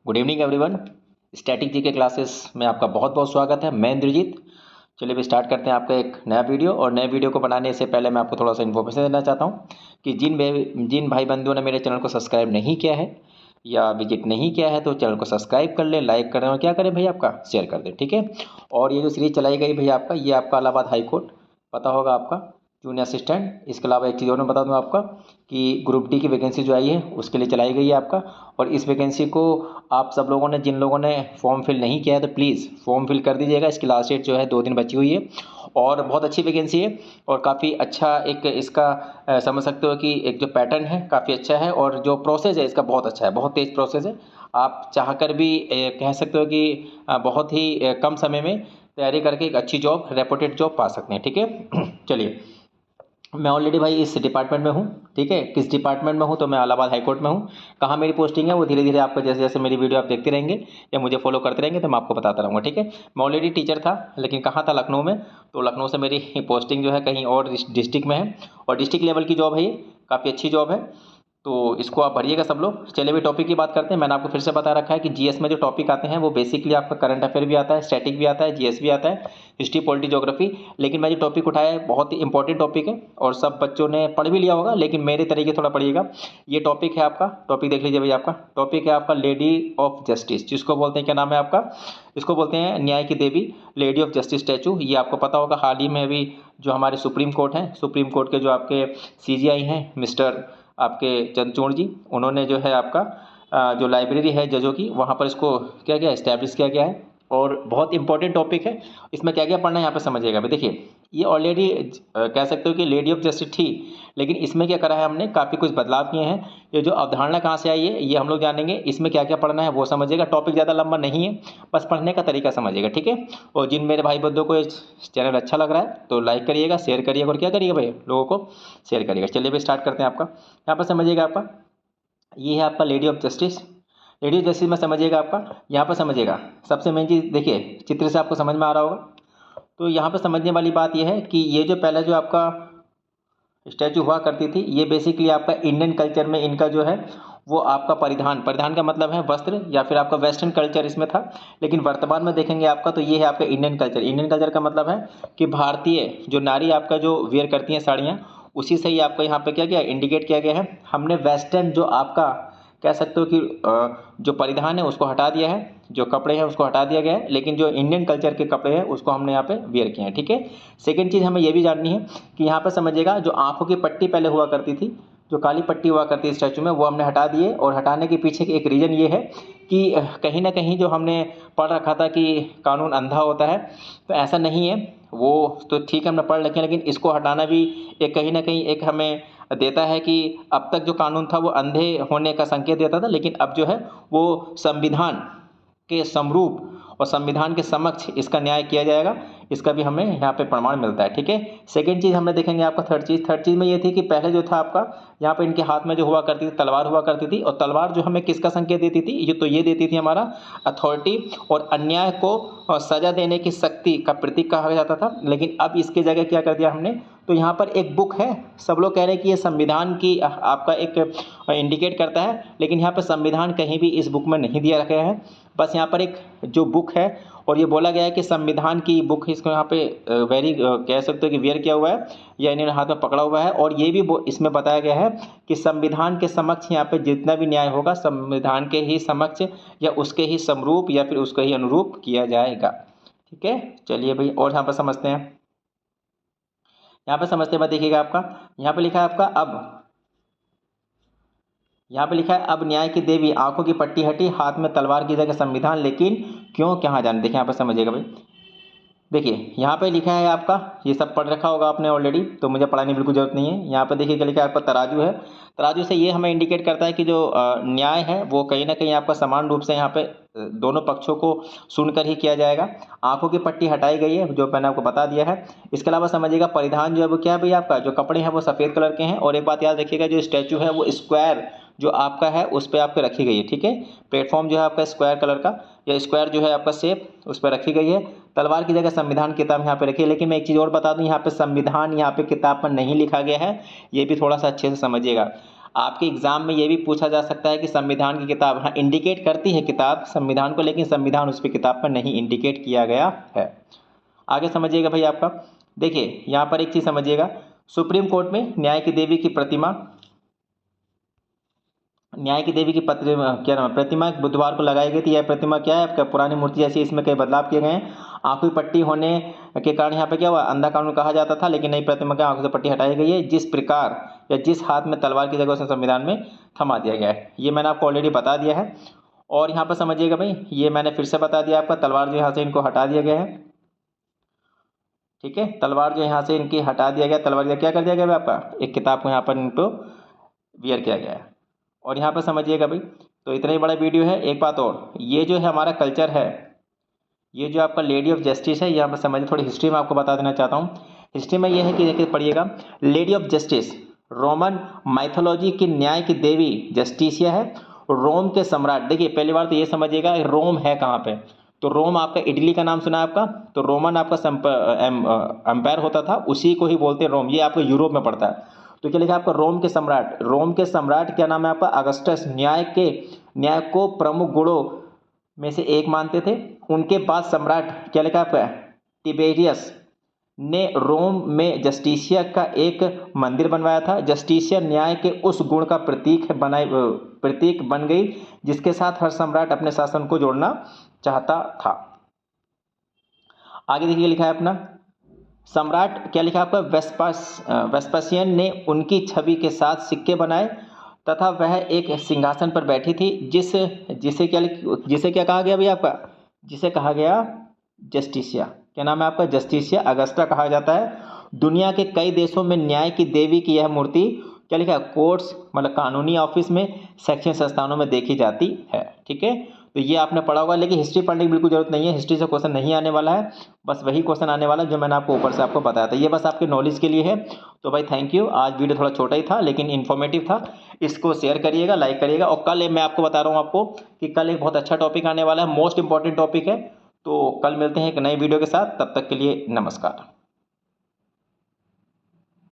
Good evening everyone. Static G के classes में आपका बहुत बहुत स्वागत है। मैं इंद्रजीत। चलिए भी स्टार्ट करते हैं आपका एक नया वीडियो। और नए वीडियो को बनाने से पहले मैं आपको थोड़ा सा इन्फॉर्मेशन देना चाहता हूँ कि जिन भाई बंधुओं ने मेरे चैनल को सब्सक्राइब नहीं किया है या विजिट नहीं किया है तो चैनल को सब्सक्राइब कर लें, लाइक करें और क्या करें भैया आपका शेयर कर दें, ठीक है। और ये जो सीरीज चलाई गई भैया आपका, ये आपका इलाहाबाद हाई कोर्ट पता होगा आपका, जूनियर असिस्टेंट। इसके अलावा एक चीज़ और मैं बता दूं आपका कि ग्रुप डी की वैकेंसी जो आई है उसके लिए चलाई गई है आपका। और इस वैकेंसी को आप सब लोगों ने, जिन लोगों ने फॉर्म फिल नहीं किया है तो प्लीज़ फॉर्म फिल कर दीजिएगा। इसकी लास्ट डेट जो है 2 दिन बची हुई है और बहुत अच्छी वैकेंसी है और काफ़ी अच्छा एक इसका समझ सकते हो कि एक जो पैटर्न है काफ़ी अच्छा है और जो प्रोसेस है इसका बहुत अच्छा है, बहुत तेज़ प्रोसेस है। आप चाह कर भी कह सकते हो कि बहुत ही कम समय में तैयारी करके एक अच्छी जॉब, रेपुटेड जॉब पा सकते हैं, ठीक है। चलिए, मैं ऑलरेडी भाई इस डिपार्टमेंट में हूँ, ठीक है। किस डिपार्टमेंट में हूँ तो मैं इलाहाबाद हाई कोर्ट में हूँ। कहाँ मेरी पोस्टिंग है वो धीरे धीरे आपको जैसे जैसे मेरी वीडियो आप देखते रहेंगे या मुझे फॉलो करते रहेंगे तो मैं आपको बताता रहूँगा, ठीक है। मैं ऑलरेडी टीचर था लेकिन कहाँ था, लखनऊ में। तो लखनऊ से मेरी पोस्टिंग जो है कहीं और डिस्ट्रिक्ट में है और डिस्ट्रिक्ट लेवल की जॉब है, ये काफ़ी अच्छी जॉब है। तो इसको आप भरिएगा सब लोग। चलिए भी टॉपिक की बात करते हैं। मैंने आपको फिर से बता रखा है कि जीएस में जो टॉपिक आते हैं वो बेसिकली आपका करंट अफेयर भी आता है, स्टैटिक भी आता है, जीएस भी आता है, हिस्ट्री, पॉलिटी, ज्योग्राफी। लेकिन मैं जो टॉपिक उठाया है बहुत ही इंपॉर्टेंट टॉपिक है और सब बच्चों ने पढ़ भी लिया होगा, लेकिन मेरे तरीके थोड़ा पढ़िएगा। ये टॉपिक है आपका, टॉपिक देख लीजिए भैया। आपका टॉपिक है आपका लेडी ऑफ जस्टिस, जिसको बोलते हैं, क्या नाम है आपका, इसको बोलते हैं न्याय की देवी, लेडी ऑफ जस्टिस स्टैचू। ये आपको पता होगा हाल ही में अभी जो हमारे सुप्रीम कोर्ट हैं, सुप्रीम कोर्ट के जो आपके सीजीआई हैं मिस्टर आपके चंद्रचूड़ जी, उन्होंने जो है आपका जो लाइब्रेरी है जजों की, वहाँ पर इसको क्या क्या इस्टेब्लिश किया गया है और बहुत इंपॉर्टेंट टॉपिक है। इसमें क्या क्या पढ़ना है यहाँ पे समझिएगा। अभी देखिए, ये ऑलरेडी कह सकते हो कि लेडी ऑफ जस्टिस थी, लेकिन इसमें क्या करा है हमने, काफ़ी कुछ बदलाव किए हैं। ये जो अवधारणा कहाँ से आई है ये हम लोग जानेंगे। इसमें क्या क्या पढ़ना है वो समझिएगा। टॉपिक ज़्यादा लंबा नहीं है, बस पढ़ने का तरीका समझिएगा, ठीक है। और जिन मेरे भाई बंधुओं को चैनल अच्छा लग रहा है तो लाइक करिएगा, शेयर करिएगा और क्या करिएगा भाई, लोगों को शेयर करिएगा। चलिए भाई स्टार्ट करते हैं। आपका यहाँ पर समझिएगा, आपका ये है आपका lady of justice. Lady of justice में समझिएगा, आपका यहाँ पर समझिएगा सबसे मेन चीज़, देखिए चित्र से आपको समझ में आ रहा होगा। तो यहाँ पर समझने वाली बात यह है कि ये जो पहला जो आपका स्टैचू हुआ करती थी, ये बेसिकली आपका इंडियन कल्चर में इनका जो है वो आपका परिधान, परिधान का मतलब है वस्त्र या फिर आपका वेस्टर्न कल्चर इसमें था। लेकिन वर्तमान में देखेंगे आपका तो ये है आपका इंडियन कल्चर। इंडियन कल्चर का मतलब है कि भारतीय जो नारी आपका जो वेयर करती हैं साड़ियाँ, उसी से ही आपका यहाँ पे क्या गया, इंडिकेट किया गया है। हमने वेस्टर्न जो आपका कह सकते हो कि जो परिधान है उसको हटा दिया है, जो कपड़े हैं उसको हटा दिया गया है, लेकिन जो इंडियन कल्चर के कपड़े हैं उसको हमने यहाँ पे वेयर किए हैं, ठीक है। सेकंड चीज़ हमें ये भी जाननी है कि यहाँ पर समझिएगा जो आंखों की पट्टी पहले हुआ करती थी, जो काली पट्टी हुआ करती है स्टैचू में, वो हमने हटा दिए। और हटाने के पीछे एक रीज़न ये है कि कहीं ना कहीं जो हमने पढ़ रखा था कि कानून अंधा होता है, तो ऐसा नहीं है। वो तो ठीक है हमने पढ़ रखे हैं, लेकिन इसको हटाना भी एक कहीं ना कहीं एक हमें देता है कि अब तक जो कानून था वो अंधे होने का संकेत देता था, लेकिन अब जो है वो संविधान के समरूप और संविधान के समक्ष इसका न्याय किया जाएगा। इसका भी हमें यहाँ पे प्रमाण मिलता है, ठीक है। सेकंड चीज़ हमें देखेंगे आपका थर्ड चीज़ में ये थी कि पहले जो था आपका यहाँ पे इनके हाथ में जो हुआ करती थी तलवार हुआ करती थी, और तलवार जो हमें किसका संकेत देती थी, ये तो ये देती थी हमारा अथॉरिटी और अन्याय को सजा देने की शक्ति का प्रतीक कहा जाता था। लेकिन अब इसके जगह क्या कर दिया हमने, तो यहाँ पर एक बुक है, सब लोग कह रहे हैं कि ये संविधान की आपका एक इंडिकेट करता है, लेकिन यहाँ पर संविधान कहीं भी इस बुक में नहीं दिया गया है। बस यहाँ पर एक जो बुक है और ये बोला गया है कि संविधान की बुक, इसको यहाँ पे वेरी कह सकते हो कि वेयर किया हुआ है या इन्होंने हाथ में पकड़ा हुआ है। और ये भी इसमें बताया गया है कि संविधान के समक्ष यहाँ पे जितना भी न्याय होगा संविधान के ही समक्ष या उसके ही समरूप या फिर उसके ही अनुरूप किया जाएगा, ठीक है। चलिए भाई और यहाँ पर समझते हैं, यहाँ पे समझते हैं। देखिएगा आपका यहाँ पे लिखा है आपका अब, यहाँ पे लिखा है अब न्याय की देवी, आंखों की पट्टी हटी, हाथ में तलवार की जगह संविधान, लेकिन क्यों कहाँ जाने। देखिए यहाँ पे समझिएगा भाई, देखिए यहाँ पे लिखा है आपका, ये सब पढ़ रखा होगा आपने ऑलरेडी, तो मुझे पढ़ाने की बिल्कुल जरूरत नहीं है। यहाँ पे देखिए क्या लिखा है आपका, तराजू है। तराजू से ये हमें इंडिकेट करता है कि जो न्याय है वो कहीं ना कहीं आपका समान रूप से यहाँ पे दोनों पक्षों को सुनकर ही किया जाएगा। आंखों की पट्टी हटाई गई है जो मैंने आपको बता दिया है। इसके अलावा समझिएगा परिधान जो है वो क्या है भाई, आपका जो कपड़े हैं वो सफ़ेद कलर के हैं। और एक बात याद रखिएगा, जो स्टैचू है वो स्क्वायर जो आपका है उस पर आपके रखी गई है, ठीक है। प्लेटफॉर्म जो है आपका स्क्वायर कलर का या स्क्वायर जो है आपका शेप उस पर रखी गई है। तलवार की जगह संविधान किताब यहाँ पे रखी है। लेकिन मैं एक चीज़ और बता दूं, यहाँ पे संविधान यहाँ पे किताब पर नहीं लिखा गया है, ये भी थोड़ा सा अच्छे से समझिएगा। आपके एग्जाम में ये भी पूछा जा सकता है कि संविधान की किताब, हाँ इंडिकेट करती है किताब संविधान को, लेकिन संविधान उस पर किताब पर नहीं इंडिकेट किया गया है। आगे समझिएगा भाई आपका, देखिए यहाँ पर एक चीज समझिएगा, सुप्रीम कोर्ट में न्याय की देवी की प्रतिमा, न्याय की देवी की क्या नाम है, प्रतिमा बुधवार को लगाई गई थी। यह प्रतिमा क्या है आपका, पुरानी मूर्ति जैसी, इसमें कई बदलाव किए गए हैं। आंखों की पट्टी होने के कारण यहाँ पे क्या हुआ, अंधा कानून कहा जाता था, लेकिन नई प्रतिमा के आंखों से पट्टी हटाई गई है। जिस प्रकार या जिस हाथ में तलवार की जगह उसे संविधान में थमा दिया गया है, ये मैंने आपको ऑलरेडी बता दिया है। और यहाँ पर समझिएगा भाई, ये मैंने फिर से बता दिया आपका, तलवार जो यहाँ से इनको हटा दिया गया है, ठीक है, तलवार जो यहाँ से इनकी हटा दिया गया, तलवार क्या कर दिया गया आपका, एक किताब को यहाँ पर इनको वियर किया गया है। और यहाँ पर समझिएगा भाई, तो इतना ही बड़ा वीडियो है। एक बात और, ये जो है हमारा कल्चर है, ये जो आपका लेडी ऑफ जस्टिस है, यहाँ पर समझिए, थोड़ी हिस्ट्री में आपको बता देना चाहता हूँ। हिस्ट्री में ये है कि देखिए पढ़िएगा, lady of justice Roman mythology की न्याय की देवी जस्टिसिया है। रोम के सम्राट, देखिए पहली बार तो ये समझिएगा रोम है कहाँ पे, तो रोम आपका इटली का नाम सुना है आपका, तो रोमन आपका एम्पायर होता था, उसी को ही बोलते हैं रोम, ये आपको यूरोप में पड़ता है। तो क्या लिखा आपका, रोम के सम्राट, रोम के सम्राट क्या नाम है आपका, अगस्टस, न्याय को प्रमुख गुणों में से एक मानते थे। उनके बाद सम्राट क्या लिखा आपका, टिबेरियस ने रोम में जस्टिसिया का एक मंदिर बनवाया था। जस्टिसिया न्याय के उस गुण का प्रतीक बन गई जिसके साथ हर सम्राट अपने शासन को जोड़ना चाहता था। आगे देखिए लिखा है अपना, सम्राट क्या लिखा आपका, वेस्पासियन ने उनकी छवि के साथ सिक्के बनाए तथा वह एक सिंहासन पर बैठी थी, जिसे क्या कहा गया भैया आपका, जिसे कहा गया जस्टिसिया, क्या नाम है आपका, जस्टिसिया अगस्टा कहा जाता है। दुनिया के कई देशों में न्याय की देवी की यह मूर्ति क्या लिखा है, कोर्ट्स मतलब कानूनी ऑफिस में, शैक्षणिक संस्थानों में देखी जाती है, ठीक है। तो ये आपने पढ़ा होगा, लेकिन हिस्ट्री पढ़ने की बिल्कुल जरूरत नहीं है, हिस्ट्री से क्वेश्चन नहीं आने वाला है, बस वही क्वेश्चन आने वाला है जो मैंने आपको ऊपर से आपको बताया था, ये बस आपके नॉलेज के लिए है। तो भाई थैंक यू, आज वीडियो थोड़ा छोटा ही था लेकिन इन्फॉर्मेटिव था, इसको शेयर करिएगा, लाइक करिएगा। और कल मैं आपको बता रहा हूँ आपको कि कल एक बहुत अच्छा टॉपिक आने वाला है, मोस्ट इंपॉर्टेंट टॉपिक है। तो कल मिलते हैं एक नई वीडियो के साथ, तब तक के लिए नमस्कार।